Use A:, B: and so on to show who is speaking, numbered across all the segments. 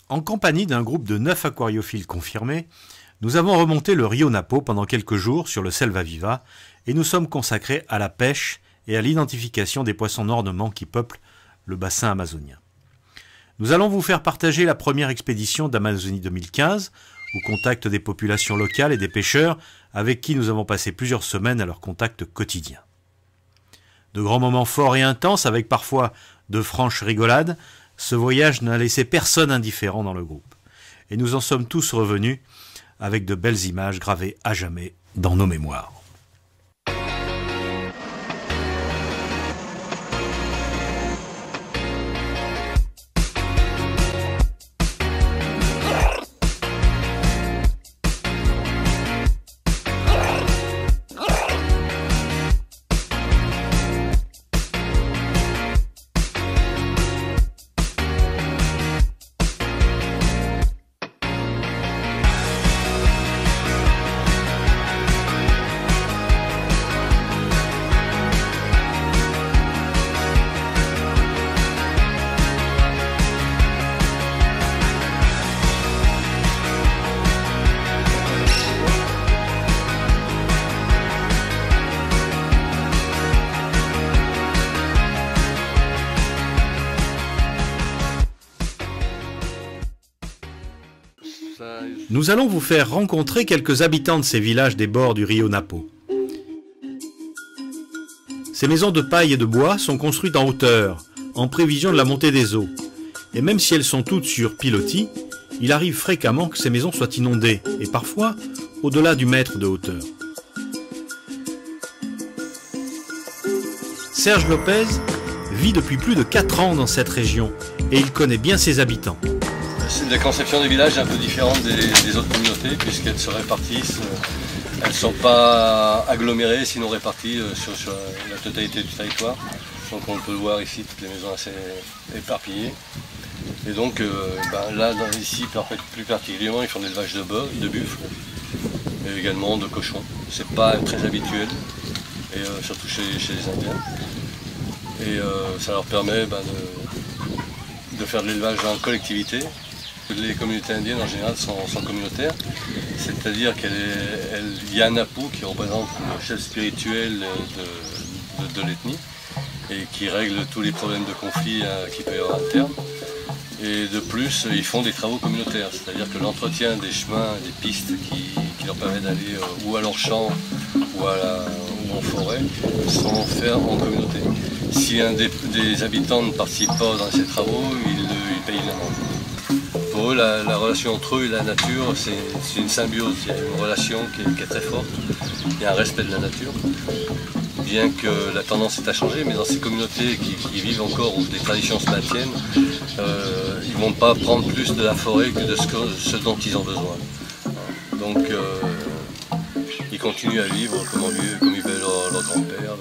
A: En compagnie d'un groupe de 9 aquariophiles confirmés, nous avons remonté le Rio Napo pendant quelques jours sur le Selva Viva et nous sommes consacrés à la pêche et à l'identification des poissons d'ornement qui peuplent le bassin amazonien. Nous allons vous faire partager la première expédition d'Amazonie 2015 au contact des populations locales et des pêcheurs avec qui nous avons passé plusieurs semaines à leur contact quotidien. De grands moments forts et intenses avec parfois de franches rigolades, ce voyage n'a laissé personne indifférent dans le groupe. Et nous en sommes tous revenus avec de belles images gravées à jamais dans nos mémoires. Nous allons vous faire rencontrer quelques habitants de ces villages des bords du Rio Napo. Ces maisons de paille et de bois sont construites en hauteur, en prévision de la montée des eaux. Et même si elles sont toutes sur pilotis, il arrive fréquemment que ces maisons soient inondées, et parfois au-delà du mètre de hauteur. Serge Lopez vit depuis plus de 4 ans dans cette région, et il connaît bien ses habitants.
B: La conception des villages est un peu différente des autres communautés puisqu'elles se répartissent, elles ne sont pas agglomérées sinon réparties sur la totalité du territoire. Donc on peut le voir ici, toutes les maisons assez éparpillées. Et donc là, ici, plus particulièrement, ils font de l'élevage de buffles et également de cochons. C'est pas très habituel, et surtout chez les Indiens. Et ça leur permet de faire de l'élevage en collectivité. Les communautés indiennes en général sont communautaires, c'est-à-dire qu'il y a un Apu qui représente le chef spirituel de l'ethnie et qui règle tous les problèmes de conflit qu'il peut y avoir à terme. Et de plus, ils font des travaux communautaires, c'est-à-dire que l'entretien des chemins, des pistes qui leur permettent d'aller ou à leur champ ou en forêt sont faits en communauté. Si un des habitants ne participe pas dans ces travaux, il paye l'amende. Pour eux, la relation entre eux et la nature, c'est une symbiose. Il y a une relation qui est très forte. Il y a un respect de la nature. Bien que la tendance est à changer, mais dans ces communautés qui vivent encore où des traditions se maintiennent, ils ne vont pas prendre plus de la forêt que de ce dont ils ont besoin. Donc ils continuent à vivre comme ils vivaient leur grand-père,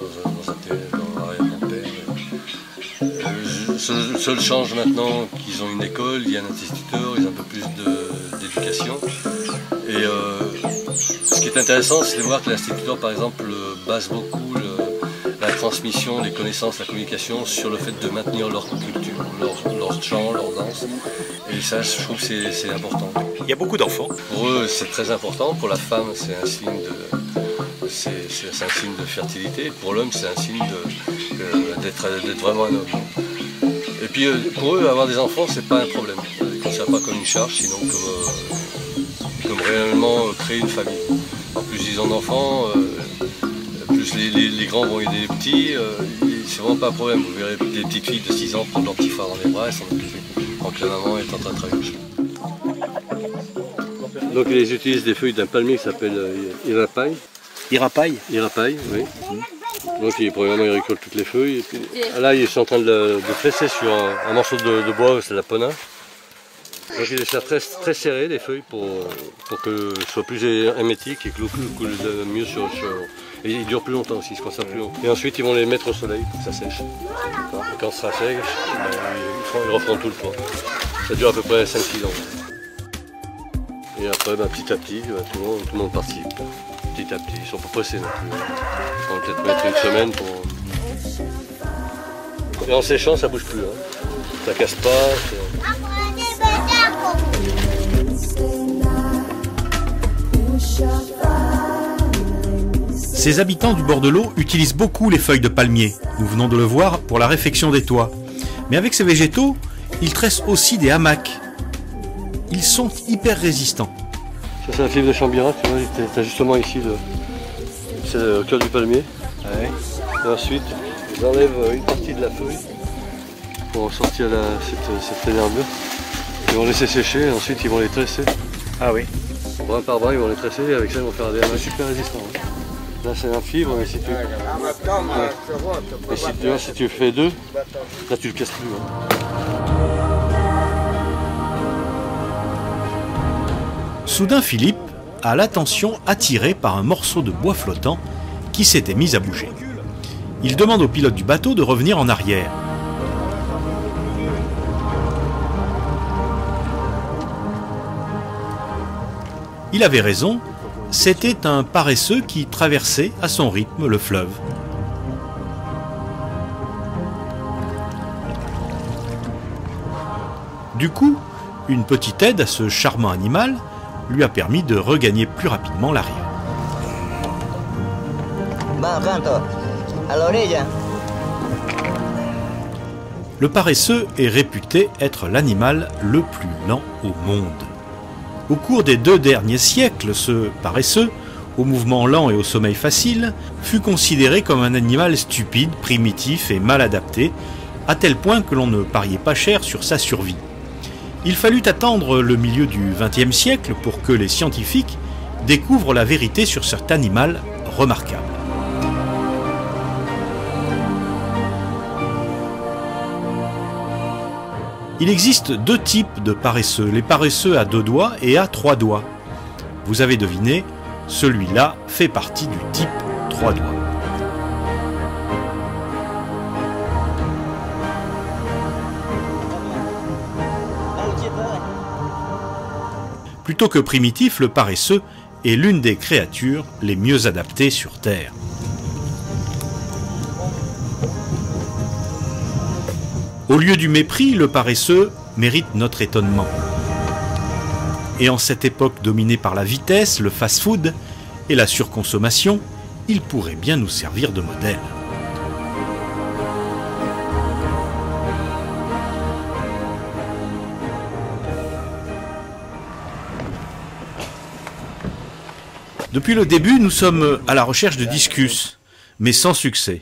B: leur arrière-grand-père. Le seul change maintenant qu'ils ont une école, il y a un instituteur, ils ont un peu plus d'éducation. Et ce qui est intéressant, c'est de voir que l'instituteur, par exemple, base beaucoup la transmission, les connaissances, la communication sur le fait de maintenir leur culture, leur chant, leur danse. Et ça, je trouve que c'est important.
A: Il y a beaucoup d'enfants.
B: Pour eux, c'est très important. Pour la femme, c'est un signe de fertilité. Pour l'homme, c'est un signe d'être vraiment un homme. Et puis pour eux, avoir des enfants, c'est pas un problème. Ils ne considèrent pas comme une charge, sinon comme réellement créer une famille. En plus ils ont d'enfants, plus les grands vont aider les petits, c'est vraiment pas un problème. Vous verrez des petites filles de 6 ans prendre leur petit frère dans les bras et s'en occuper, tant que la maman est en train de travailler. Donc ils utilisent des feuilles d'un palmier qui s'appelle Irapaï.
A: Irapaï?
B: Irapaï, oui. Donc premièrement ils récoltent toutes les feuilles. Et puis, là ils sont en train de presser sur un morceau de bois, c'est la pona. Donc ils les serrent très serrés les feuilles pour que ce soit plus hermétique et que l'eau coule mieux sur. Et ils durent plus longtemps aussi, ils se conservent plus longtemps. Et ensuite ils vont les mettre au soleil pour que ça sèche. Et quand ça sèche, ils referont tout le toit. Ça dure à peu près 5-6 ans. Et après petit à petit, tout le monde participe. Petit à petit, ils ne sont pas pressés non plus. Ils vont peut-être mettre une semaine pour. Et en séchant, ça ne bouge plus. Hein. Ça ne casse pas.
A: Ces habitants du bord de l'eau utilisent beaucoup les feuilles de palmier, nous venons de le voir, pour la réfection des toits. Mais avec ces végétaux, ils tressent aussi des hamacs. Ils sont hyper résistants.
B: Ça c'est la fibre de Chambira, tu vois, t'as justement ici c'est le cœur du palmier. Ouais. Et ensuite, ils enlèvent une partie de la feuille pour sortir cette nervure. Ils vont laisser sécher et ensuite ils vont les tresser.
A: Ah oui.
B: Brin par brin, ils vont les tresser et avec ça ils vont faire des hamacs super résistants. Hein. Là c'est la fibre, mais si tu... Ouais. Et si tu fais deux, là tu le casses plus. Hein.
A: Soudain, Philippe a l'attention attirée par un morceau de bois flottant qui s'était mis à bouger. Il demande au pilote du bateau de revenir en arrière. Il avait raison, c'était un paresseux qui traversait à son rythme le fleuve. Du coup, une petite aide à ce charmant animal lui a permis de regagner plus rapidement la rive. Le paresseux est réputé être l'animal le plus lent au monde. Au cours des 2 derniers siècles, ce paresseux, au mouvement lent et au sommeil facile, fut considéré comme un animal stupide, primitif et mal adapté, à tel point que l'on ne pariait pas cher sur sa survie. Il fallut attendre le milieu du XXe siècle pour que les scientifiques découvrent la vérité sur cet animal remarquable. Il existe 2 types de paresseux, les paresseux à 2 doigts et à 3 doigts. Vous avez deviné, celui-là fait partie du type 3 doigts. Plutôt que primitif, le paresseux est l'une des créatures les mieux adaptées sur Terre. Au lieu du mépris, le paresseux mérite notre étonnement. Et en cette époque dominée par la vitesse, le fast-food et la surconsommation, il pourrait bien nous servir de modèle. Depuis le début, nous sommes à la recherche de discus, mais sans succès.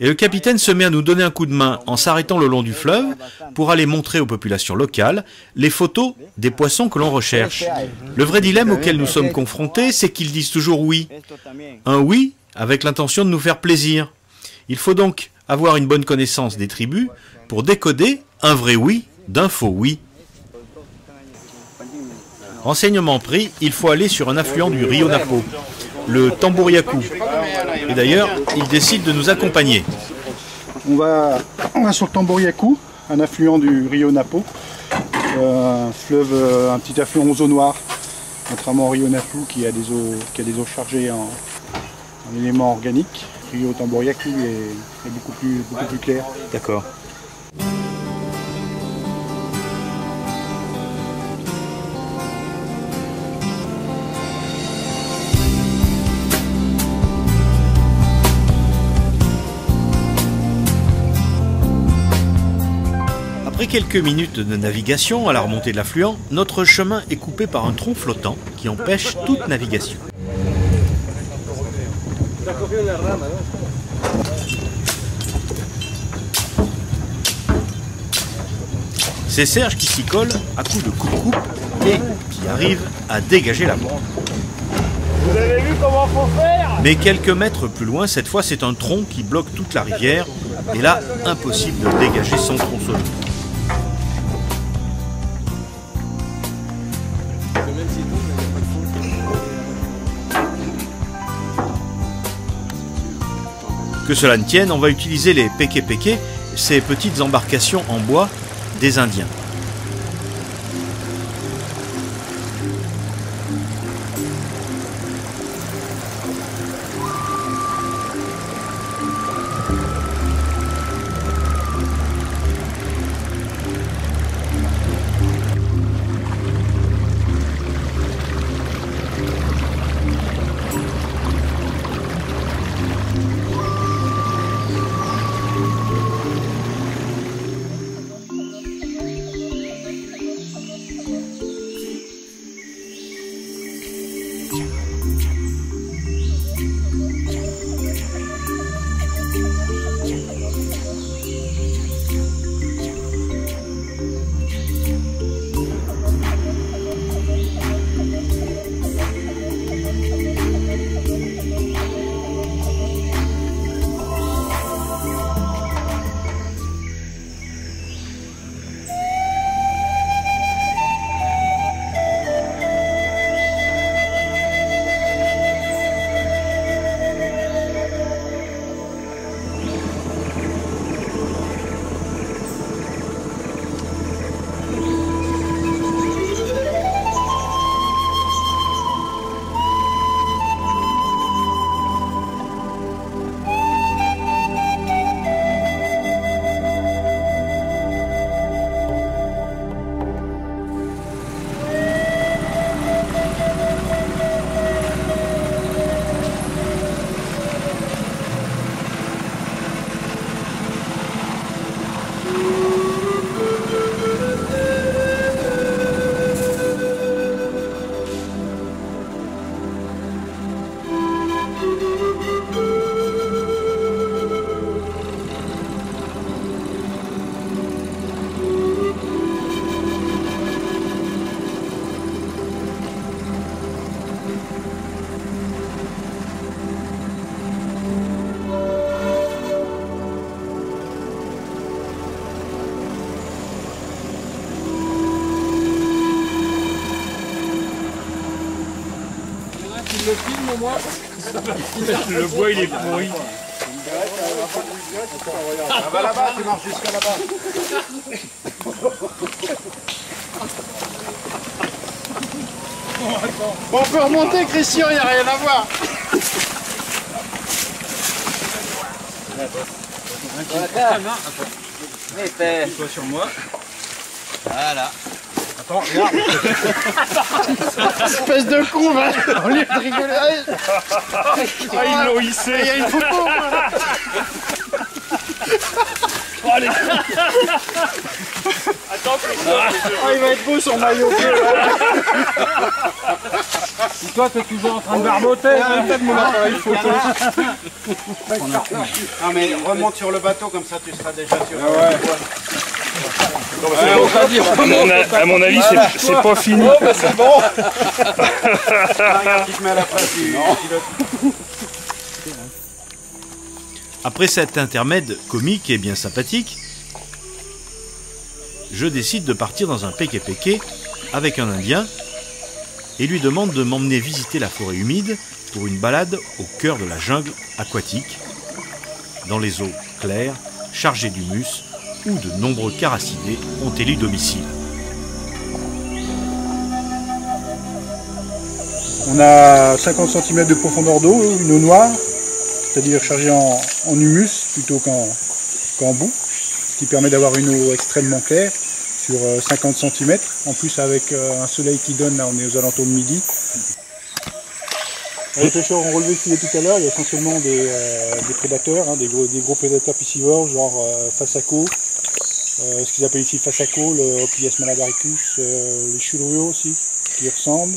A: Et le capitaine se met à nous donner un coup de main en s'arrêtant le long du fleuve pour aller montrer aux populations locales les photos des poissons que l'on recherche. Le vrai dilemme auquel nous sommes confrontés, c'est qu'ils disent toujours oui. Un oui avec l'intention de nous faire plaisir. Il faut donc avoir une bonne connaissance des tribus pour décoder un vrai oui d'un faux oui. Renseignement pris, il faut aller sur un affluent du Rio Napo, le Tamburiacu. Et d'ailleurs, il décide de nous accompagner.
C: On va sur le Tamburiacu, un affluent du Rio Napo, un petit affluent aux eaux noires, contrairement au Rio Napo qui a des eaux chargées en éléments organiques. Le Rio Tamburiacu est beaucoup plus clair.
A: D'accord. Après quelques minutes de navigation à la remontée de l'affluent, notre chemin est coupé par un tronc flottant qui empêche toute navigation. C'est Serge qui s'y colle à coups de coupe et qui arrive à dégager la bande.
D: Vous avez vu comment faut faire?
A: Mais quelques mètres plus loin, cette fois c'est un tronc qui bloque toute la rivière et là, impossible de dégager son tronçonneau. Que cela ne tienne, on va utiliser les peke-peke, ces petites embarcations en bois des Indiens.
D: le film au moins. Le bois il est pourri.
C: Ah bah là-bas, tu marches jusqu'à là-bas. Bon, on peut remonter, Christian, il n'y a rien à voir.
D: Toi sur moi.
B: Voilà.
C: Attends, regarde. Espèce de con, va. Au lieu de rigoler.
D: Ah, ils l'ont hissé.
C: Il y a une photo.
D: Oh, allez. Attends,
C: Oh, il va être beau son maillot bleu.
D: si toi t'es toujours en train de barboter.
C: Peut-être mon appareil photo.
E: Ah mais remonte sur le bateau comme ça tu seras déjà sur.
D: À mon avis, c'est pas fini.
B: Oh, bah c'est bon.
E: Regarde qui te met à la place du pilote.
A: Après cet intermède comique et bien sympathique, je décide de partir dans un péké-péké avec un Indien et lui demande de m'emmener visiter la forêt humide pour une balade au cœur de la jungle aquatique, dans les eaux claires, chargées d'humus, où de nombreux caracidés ont élu domicile.
C: On a 50 cm de profondeur d'eau, une eau noire, c'est-à-dire chargée en humus plutôt qu'en boue, ce qui permet d'avoir une eau extrêmement claire sur 50 cm. En plus avec un soleil qui donne, là on est aux alentours de midi. Les pêcheurs ont relevé le filet tout à l'heure, il y a essentiellement des prédateurs, hein, des gros prédateurs piscivores, genre Fassaco, ce qu'ils appellent ici Fassaco, le Ophias malabaricus, les chulruaux aussi, qui y ressemblent.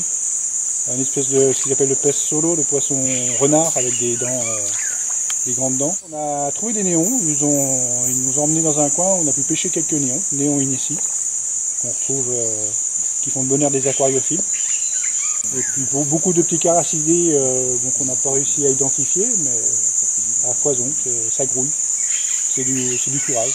C: Une espèce de ce qu'ils appellent le pes solo, le poisson renard avec des dents, des grandes dents. On a trouvé des néons, ils nous ont emmenés dans un coin, on a pu pêcher quelques néons inécis, qu'on retrouve, qui font le bonheur des aquariophiles. Et puis pour beaucoup de petits caracidés qu'on n'a pas réussi à identifier, mais à foison, ça grouille, c'est du courage.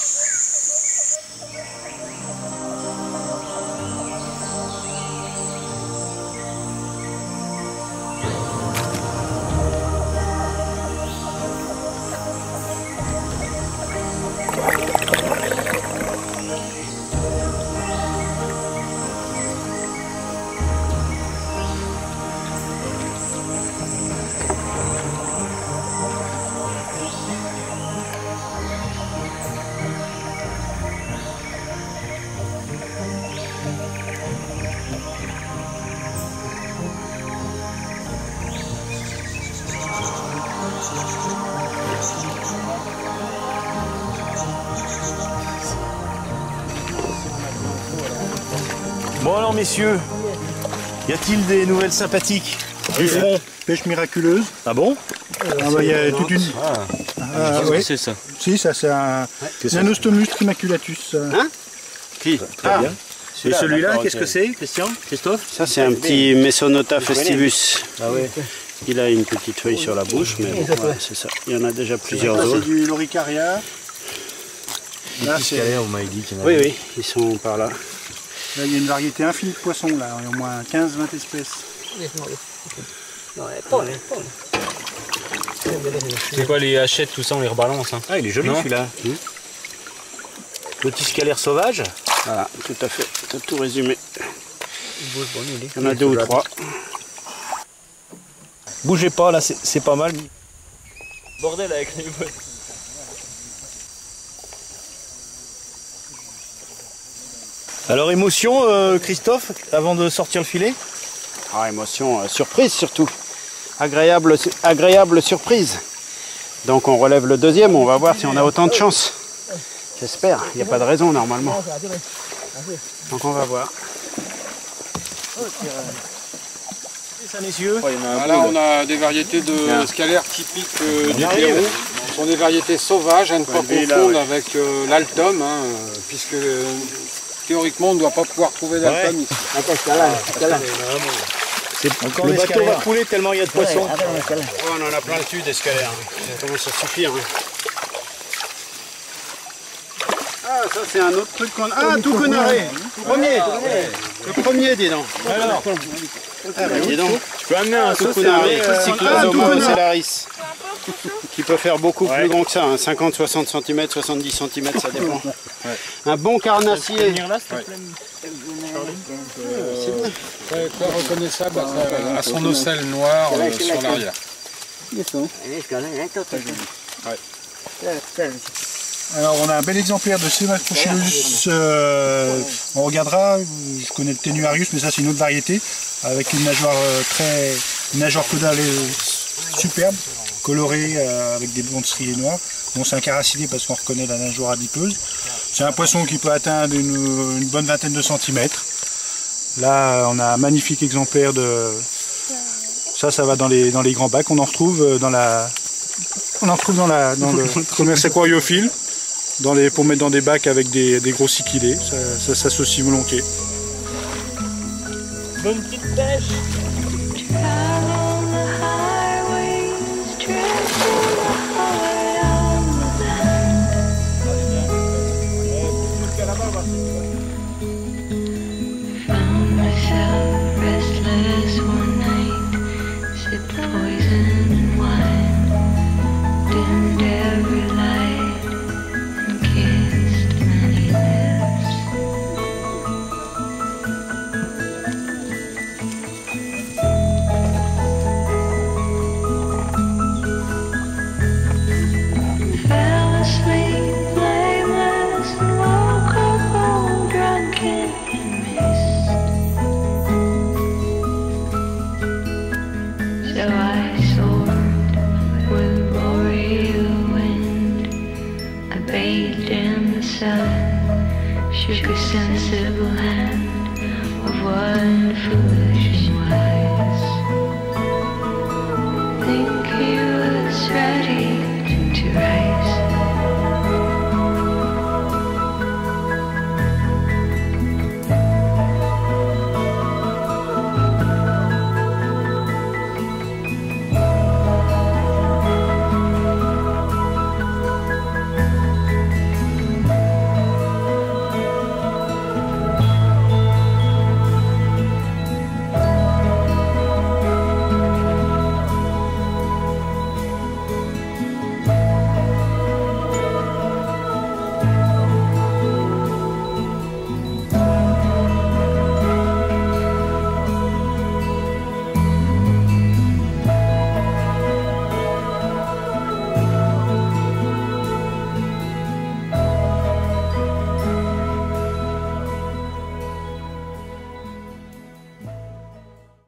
A: Bon alors messieurs, y a-t-il des nouvelles sympathiques du front?
C: Pêche miraculeuse.
A: Ah bon?
C: Il y a toute une... ouais.
B: C'est ça.
C: Si, ça c'est un Nanostomus trimaculatus.
A: Très bien. Et celui-là, qu'est-ce que c'est, Christian? Christophe?
E: Ça c'est un petit Mesonota festivus.
A: Ah ouais.
E: Il a une petite feuille sur la bouche, mais bon, ouais, c'est ça. Il y en a déjà plusieurs
C: C'est
E: autres.
C: du Loricaria. Là,
A: vous m'avez dit qu'il y en avait.
E: Oui, oui, ils sont par là.
C: Là, il y a une variété infinie de poissons, là. Il y a au moins 15-20 espèces.
D: C'est quoi les hachettes, tout ça, on les rebalance. Hein.
A: Ah, il est joli
D: Non.
A: celui-là. Petit scalaire sauvage.
E: Voilà, tout à fait. Tu as tout résumé. Il y en a deux ou trois.
A: Bougez pas, là, c'est pas mal.
D: Bordel avec les bottes.
A: Alors, émotion, Christophe, avant de sortir le filet?
E: Ah, émotion, surprise surtout. Agréable surprise. Donc on relève le deuxième, on va voir si on a autant de chance. J'espère, il n'y a pas de raison normalement. Donc on va voir.
A: Ça, messieurs.
F: Là, on a des variétés de scalaires typiques du Pérou. Ce sont des variétés sauvages, à ne pas confondre avec l'altum, hein, puisque théoriquement, on ne doit pas pouvoir trouver d'altum ici.
A: Le bateau va couler tellement il y a de poissons.
E: Oh, on en a plein dessus des scalaires. Ça commence à suffire. Hein. Ah, ça c'est un autre truc qu'on a. Ah, tout connaré. Le premier, dis donc. Alors, Ah bah dis donc.
D: Tu peux amener un
E: Tucunari, Cyclosoma ocellaris. Qui peut faire beaucoup plus grand que ça, hein, 50-60 cm, 70 cm, ça dépend. Un bon carnassier.
F: Très reconnaissable à son ocelle noire sur l'arrière.
C: Alors on a un bel exemplaire de Semacrochelus, on regardera, je connais le Tenuarius mais ça c'est une autre variété, avec une nageoire une nageoire caudale superbe, colorée avec des bandes striées noires. Bon, c'est un carassier parce qu'on reconnaît la nageoire adipeuse. C'est un poisson qui peut atteindre une bonne vingtaine de centimètres. Là on a un magnifique exemplaire de... Ça va dans les grands bacs, on en retrouve dans le commerce aquariophile, pour mettre dans des bacs avec des gros siquilés, ça s'associe volontiers.
D: Bonne petite pêche.
G: Shook a sensible hand of one foot.